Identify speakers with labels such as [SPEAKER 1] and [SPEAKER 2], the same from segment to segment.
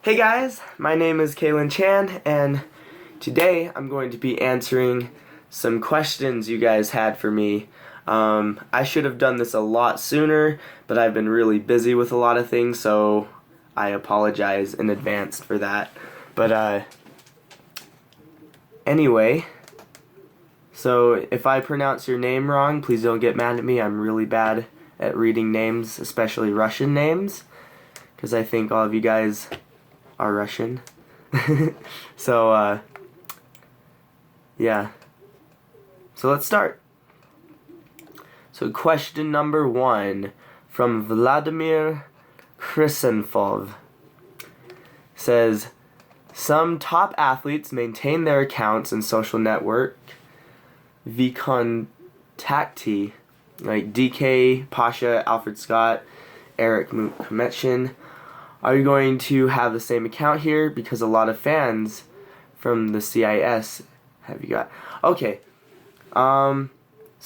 [SPEAKER 1] Hey guys, my name is Calen Chan, and today I'm going to be answering some questions you guys had for me. I should have done this a lot sooner, but I've been really busy with a lot of things, so I apologize in advance for that. But anyway, so if I pronounce your name wrong, please don't get mad at me. I'm really bad at reading names, especially Russian names, because I think all of you guys are Russian. So, yeah. So let's start. So question number 1 from Vladimir Krisenfov says, some top athletes maintain their accounts in social network Vkontakte, like DK, Pasha, Alfred Scott, Eric Mukmetshin. Are you going to have the same account here? Because a lot of fans from the CIS have you got. Okay. So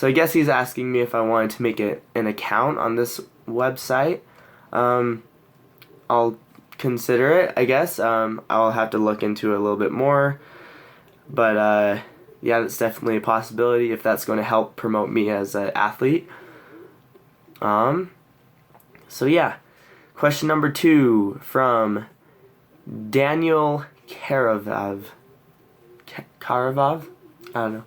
[SPEAKER 1] I guess he's asking me if I wanted to make an account on this website. I'll consider it, I guess. I'll have to look into it a little bit more. But yeah, that's definitely a possibility if that's going to help promote me as an athlete. So yeah. Question number 2 from Daniel Karavov. Karavov? I don't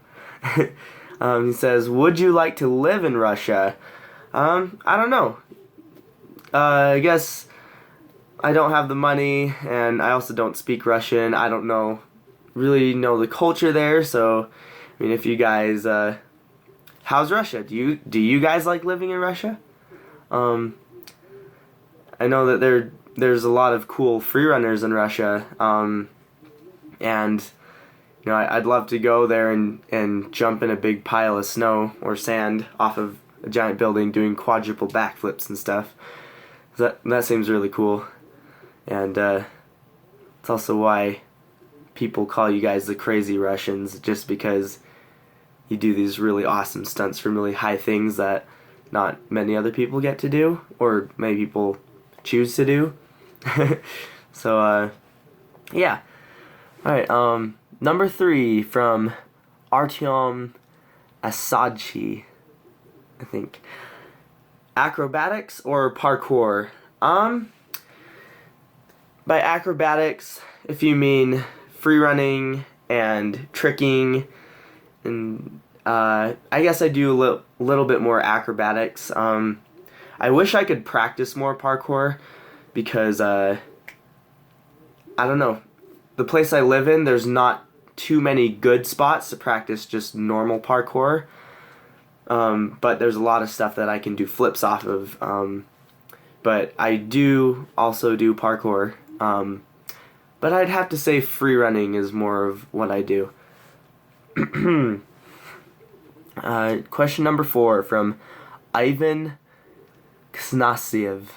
[SPEAKER 1] know. He says, would you like to live in Russia? I don't know. I guess I don't have the money, and I also don't speak Russian. I don't really know the culture there, so I mean, if you guys, how's Russia? Do you guys like living in Russia? I know that there's a lot of cool freerunners in Russia, and you know, I'd love to go there and jump in a big pile of snow or sand off of a giant building doing quadruple backflips and stuff. That seems really cool, and it's also why people call you guys the crazy Russians, just because you do these really awesome stunts from really high things that not many other people get to do, or many people choose to do. So yeah. Alright, number 3 from Artyom Asadchi, I think. Acrobatics or parkour? By acrobatics, if you mean free running and tricking, and I guess I do a little bit more acrobatics. I wish I could practice more parkour, because I don't know, the place I live in, there's not too many good spots to practice just normal parkour, but there's a lot of stuff that I can do flips off of, but I do also do parkour, but I'd have to say free running is more of what I do. Question number 4 from Ivan Knasiev,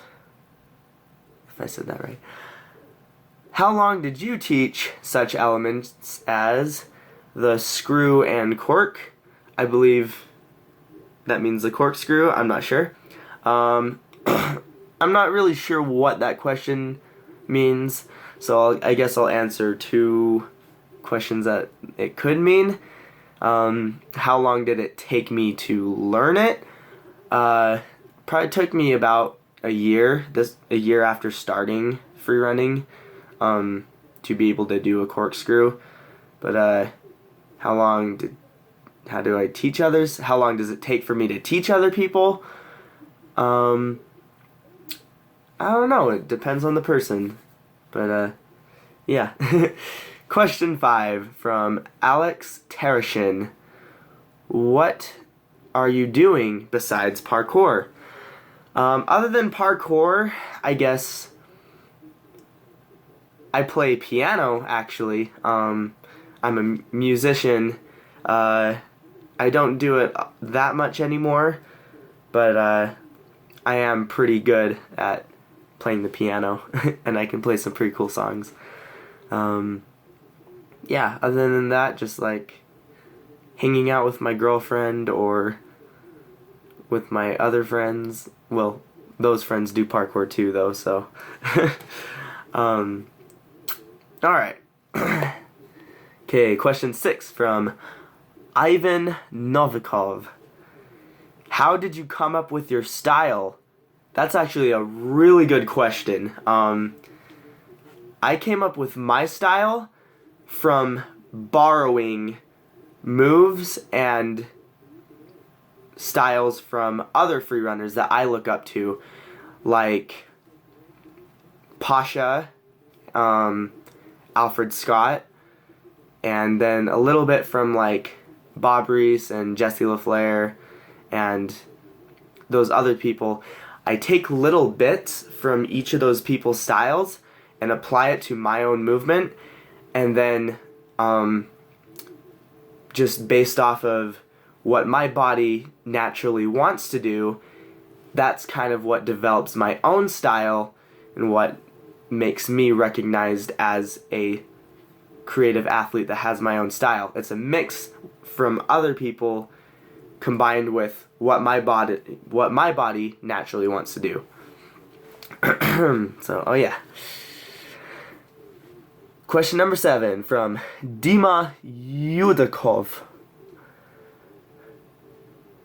[SPEAKER 1] if I said that right. How long did you teach such elements as the screw and cork? I believe that means the corkscrew. I'm not sure. I'm not really sure what that question means, so I guess I'll answer 2 questions that it could mean. How long did it take me to learn it? Probably took me about a year after starting free running, to be able to do a corkscrew. But how do I teach others? How long does it take for me to teach other people? I don't know, it depends on the person. But yeah. Question 5 from Alex Tarashin. What are you doing besides parkour? Other than parkour, I guess I play piano, actually. I'm a musician. I don't do it that much anymore, but I am pretty good at playing the piano, and I can play some pretty cool songs. Yeah, other than that, just like hanging out with my girlfriend or with my other friends. Well, those friends do parkour too, though, so Alright. Okay, question 6 from Ivan Novikov. How did you come up with your style? That's actually a really good question. I came up with my style from borrowing moves and styles from other freerunners that I look up to, like Pasha, Alfred Scott, and then a little bit from like Bob Reese and Jesse LaFleur and those other people. I take little bits from each of those people's styles and apply it to my own movement, and then just based off of what my body naturally wants to do, that's kind of what develops my own style and what makes me recognized as a creative athlete that has my own style. It's a mix from other people combined with what my body naturally wants to do. So, oh yeah. Question number 7 from Dima Yudhikov.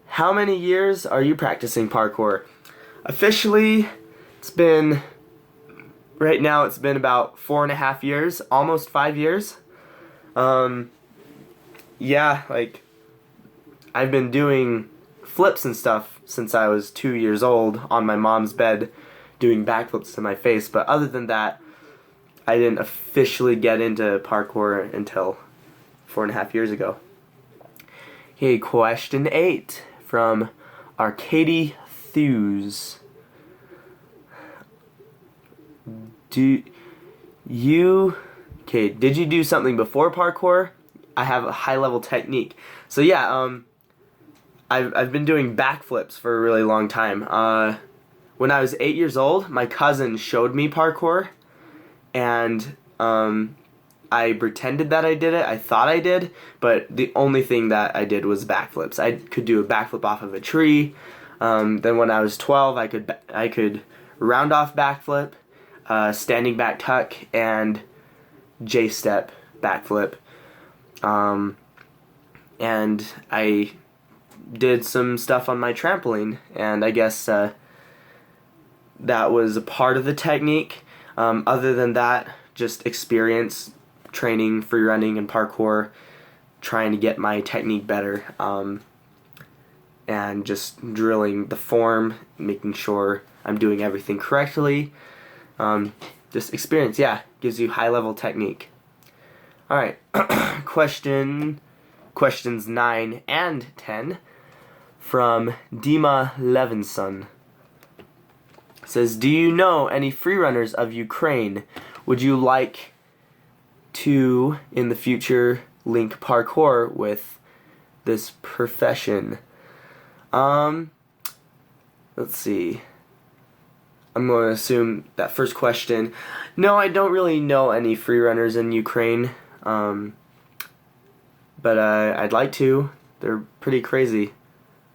[SPEAKER 1] How many years are you practicing parkour? Officially, right now it's been about 4.5 years, almost 5 years. Yeah, like, I've been doing flips and stuff since I was 2 years old on my mom's bed, doing backflips to my face, but other than that, I didn't officially get into parkour until 4.5 years ago. Okay, question 8 from Arcady Thews. Did you do something before parkour? I have a high level technique. So yeah, I've been doing backflips for a really long time. When I was 8 years old, my cousin showed me parkour, and I pretended that I did it. I thought I did, but the only thing that I did was backflips. I could do a backflip off of a tree. Then when I was 12, I could round off backflip, standing back tuck, and J-step backflip. And I did some stuff on my trampoline, and I guess that was a part of the technique. Other than that, just experience training, free running, and parkour, trying to get my technique better, and just drilling the form, making sure I'm doing everything correctly. Just experience, yeah, gives you high-level technique. Alright, questions 9 and 10 from Dima Levinson. It says, do you know any freerunners of Ukraine? Would you like to, in the future, link parkour with this profession? Let's see. I'm going to assume that first question. No, I don't really know any freerunners in Ukraine. But I'd like to. They're pretty crazy,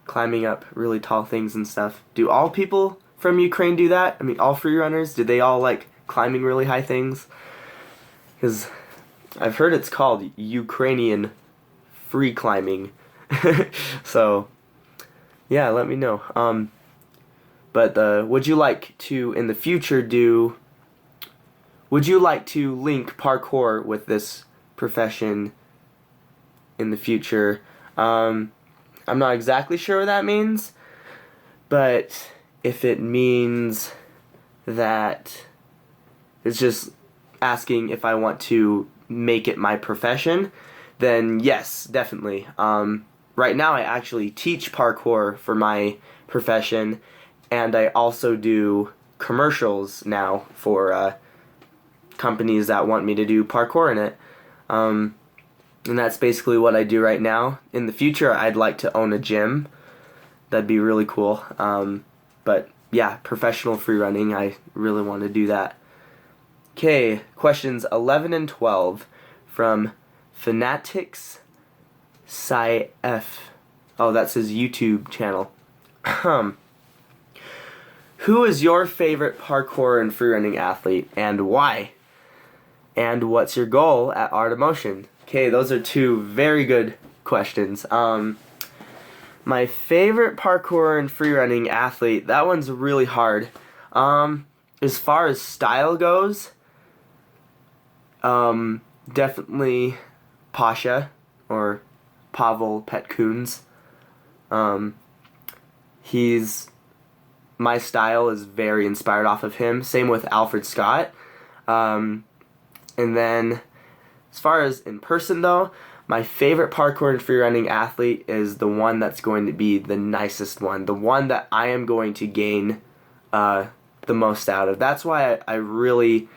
[SPEAKER 1] climbing up really tall things and stuff. Do all people from Ukraine do that? I mean, all freerunners? Do they all like climbing really high things? Because I've heard it's called Ukrainian free climbing. So, yeah, let me know. But would you like to, in the future, would you like to link parkour with this profession in the future? I'm not exactly sure what that means, but if it means that it's just asking if I want to make it my profession, then yes, definitely. Right now I actually teach parkour for my profession, and I also do commercials now for companies that want me to do parkour in it. And that's basically what I do right now. In the future, I'd like to own a gym. That'd be really cool. But yeah, professional free running, I really want to do that. Okay, questions 11 and 12 from Fanatics Sci F. Oh, that's his YouTube channel. Who is your favorite parkour and freerunning athlete, and why? And what's your goal at Art of Motion? Okay, those are two very good questions. My favorite parkour and freerunning athlete, that one's really hard. As far as style goes, definitely Pasha, or Pavel Petkuns. My style is very inspired off of him. Same with Alfred Scott. And then, as far as in person though, my favorite parkour and freerunning athlete is the one that's going to be the nicest one. The one that I am going to gain the most out of. That's why I really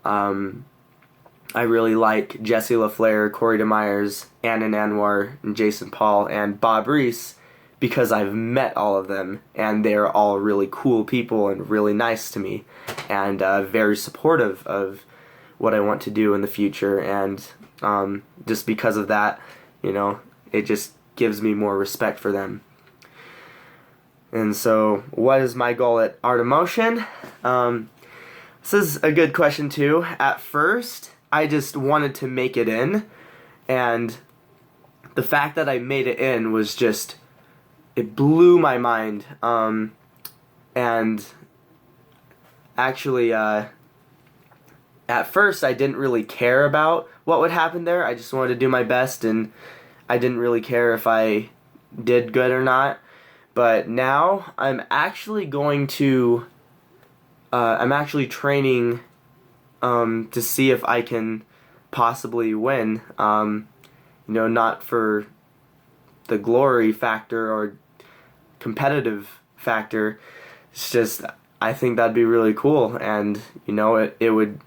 [SPEAKER 1] like Jesse LaFleur, Corey DeMeyers, Annan Anwar, and Jason Paul, and Bob Reese, because I've met all of them, and they're all really cool people and really nice to me, and very supportive of what I want to do in the future, and just because of that, it just gives me more respect for them. And so, what is my goal at Art of Motion? This is a good question too. At first, I just wanted to make it in, and the fact that I made it in was just, it blew my mind. And actually, at first I didn't really care about what would happen there. I just wanted to do my best, and I didn't really care if I did good or not. But now I'm actually going to, I'm actually training to see if I can possibly win. Not for the glory factor or competitive factor. It's just, I think that'd be really cool, and it would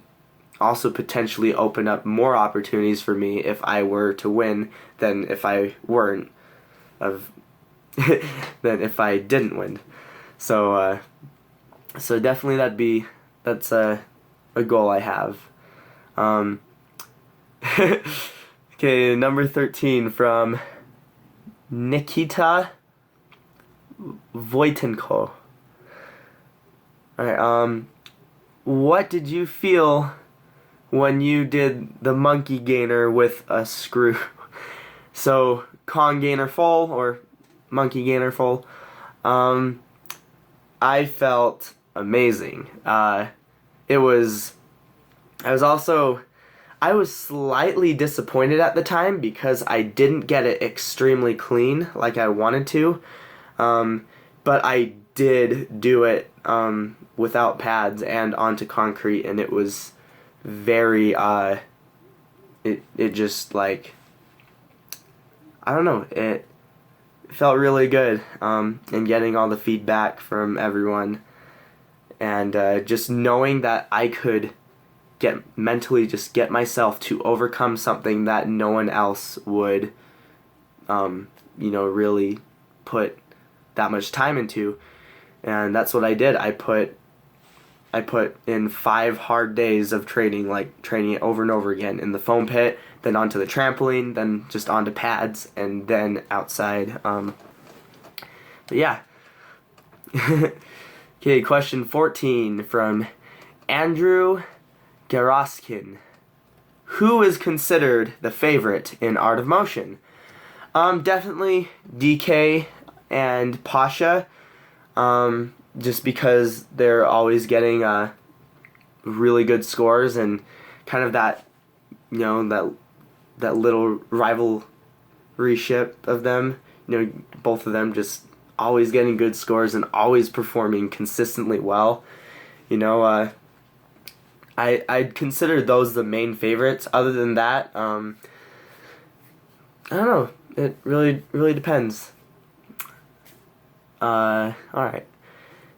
[SPEAKER 1] also potentially open up more opportunities for me if I were to win than if I weren't, than if I didn't win. So definitely that's a goal I have. Okay, number 13 from Nikita Voitenko. Alright, what did you feel when you did the monkey gainer with a screw? So, Kong gainer full, or monkey gainer full. I felt amazing. I was slightly disappointed at the time because I didn't get it extremely clean like I wanted to, but I did do it without pads and onto concrete, and it was very, it just like, I don't know, it felt really good, and getting all the feedback from everyone, and just knowing that I could mentally get myself to overcome something that no one else would, really put that much time into. And that's what I did. I put in 5 hard days of training, like training it over and over again in the foam pit, then onto the trampoline, then just onto pads, and then outside. But yeah. Okay, question 14 from Andrew Garoskin. Who is considered the favorite in Art of Motion? Definitely DK and Pasha, just because they're always getting really good scores, and kind of that, that little rivalry-ship of them, both of them just always getting good scores and always performing consistently well. I'd consider those the main favorites. Other than that, I don't know. It really depends. Alright.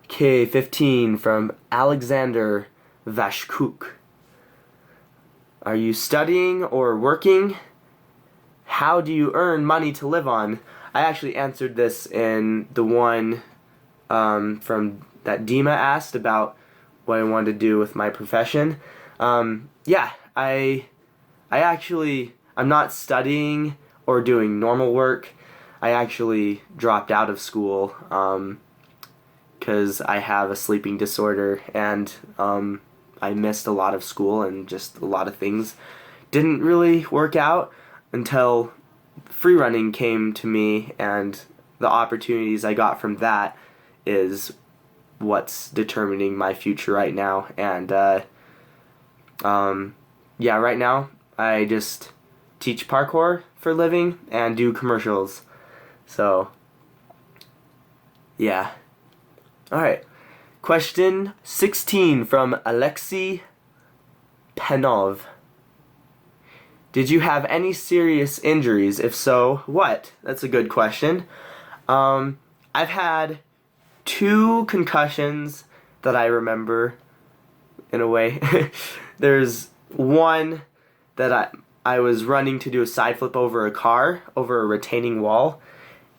[SPEAKER 1] K15 from Alexander Vashkuk. Are you studying or working? How do you earn money to live on? I actually answered this in the one from that Dima asked about what I wanted to do with my profession. Yeah, I'm not studying or doing normal work. I actually dropped out of school because I have a sleeping disorder, and I missed a lot of school and just a lot of things didn't really work out until free running came to me, and the opportunities I got from that is what's determining my future right now. And yeah, right now I just teach parkour for a living and do commercials. So yeah. Alright. Question 16 from Alexei Penov. Did you have any serious injuries? If so, what? That's a good question. I've had 2 concussions that I remember, in a way. There's one that I was running to do a side flip over a car, over a retaining wall,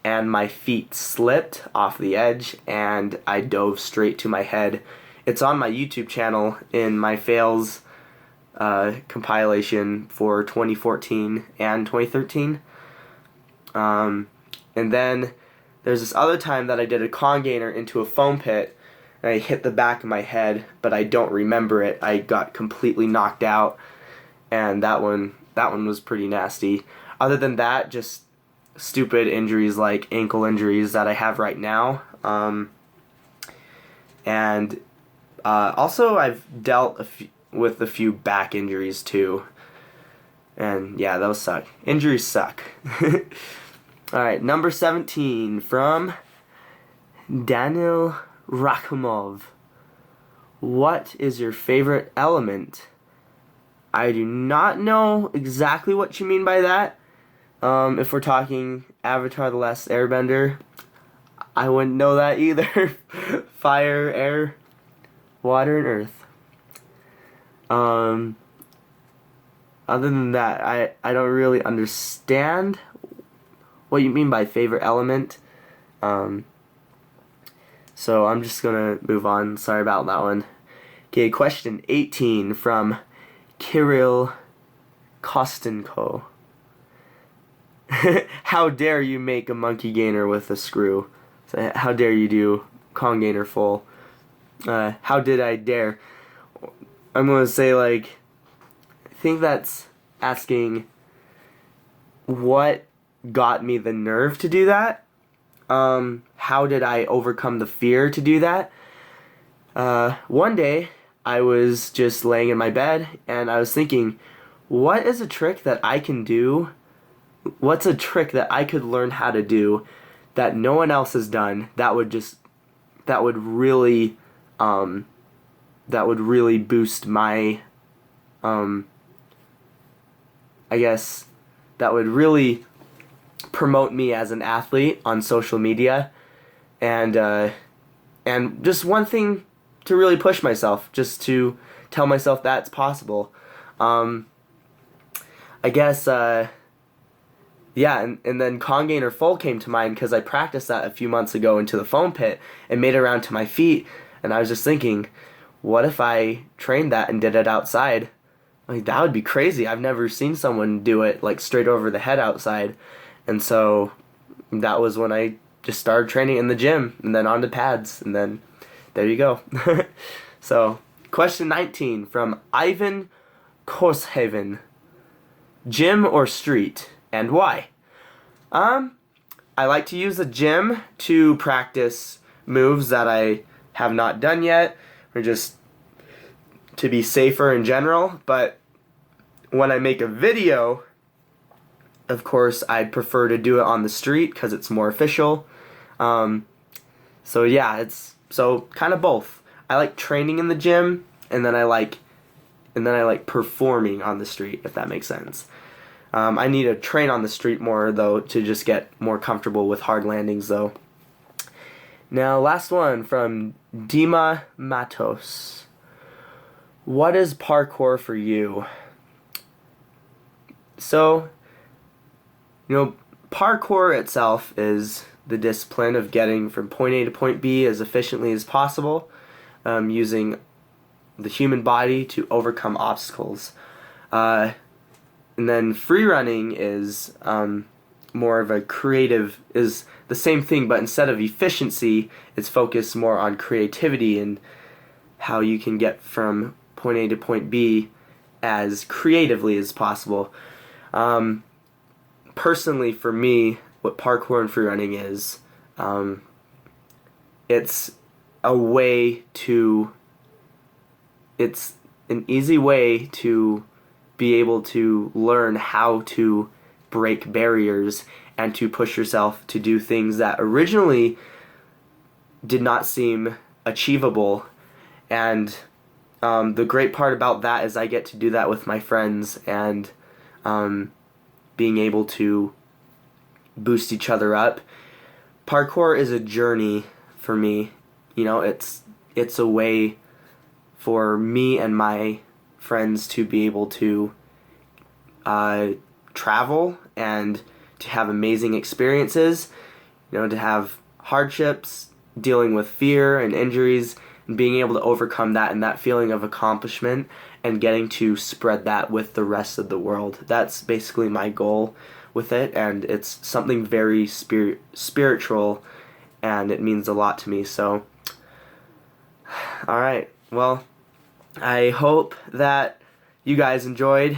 [SPEAKER 1] and my feet slipped off the edge and I dove straight to my head. It's on my YouTube channel in my fails compilation for 2014 and 2013. And then there's this other time that I did a con gainer into a foam pit and I hit the back of my head, but I don't remember it. I got completely knocked out, and that one was pretty nasty. Other than that, just stupid injuries like ankle injuries that I have right now. And also I've dealt with a few back injuries too. And yeah, those suck. Injuries suck. Alright, number 17 from Daniel Rakhimov. What is your favorite element? I do not know exactly what you mean by that. If we're talking Avatar: The Last Airbender, I wouldn't know that either. Fire, air, water, and earth. Other than that, I don't really understand what you mean by favorite element. So I'm just gonna move on. Sorry about that one. Okay, question 18 from Kirill Kostenko. How dare you make a monkey gainer with a screw? So how dare you do con gainer full? How did I dare? I'm gonna say, like, I think that's asking what got me the nerve to do that. How did I overcome the fear to do that? One day I was just laying in my bed and I was thinking, what is a trick that I can do? What's a trick that I could learn how to do that no one else has done that would really boost my, I guess, that would really promote me as an athlete on social media, and just one thing to really push myself, just to tell myself that's possible. I guess, yeah, and then con gainer full came to mind because I practiced that a few months ago into the foam pit and made it around to my feet, and I was just thinking, what if I trained that and did it outside? Like, that would be crazy. I've never seen someone do it, like, straight over the head outside. And so that was when I just started training in the gym, and then on to pads, and then there you go. So, question 19 from Ivan Korshaven. Gym or street, and why? I like to use the gym to practice moves that I have not done yet, or just to be safer in general. But when I make a video, of course, I'd prefer to do it on the street because it's more official. So yeah, it's kind of both. I like training in the gym, and then I like performing on the street, if that makes sense. I need to train on the street more, though, to just get more comfortable with hard landings, though. Now, last one from Dima Matos. What is parkour for you? So, parkour itself is the discipline of getting from point A to point B as efficiently as possible, using the human body to overcome obstacles. And then free running is more of a creative, is the same thing, but instead of efficiency, it's focused more on creativity and how you can get from point A to point B as creatively as possible. Personally, for me, what parkour and free running is, it's a way to, it's an easy way to be able to learn how to break barriers and to push yourself to do things that originally did not seem achievable. And the great part about that is I get to do that with my friends, and being able to boost each other up. Parkour is a journey for me. You know, it's a way for me and my friends to be able to travel and to have amazing experiences, you know, to have hardships, dealing with fear and injuries, and being able to overcome that, and that feeling of accomplishment, and getting to spread that with the rest of the world. That's basically my goal with it, and it's something very spiritual, and it means a lot to me. So, alright, well, I hope that you guys enjoyed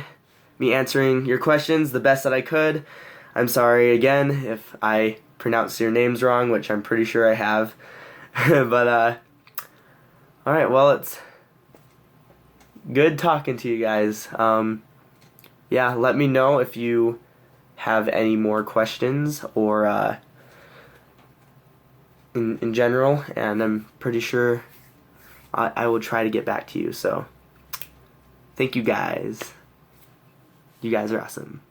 [SPEAKER 1] me answering your questions the best that I could. I'm sorry again if I pronounced your names wrong, which I'm pretty sure I have. But, alright, well, it's good talking to you guys. Yeah, let me know if you have any more questions, or in general, and I'm pretty sure I will try to get back to you. So, thank you guys. You guys are awesome.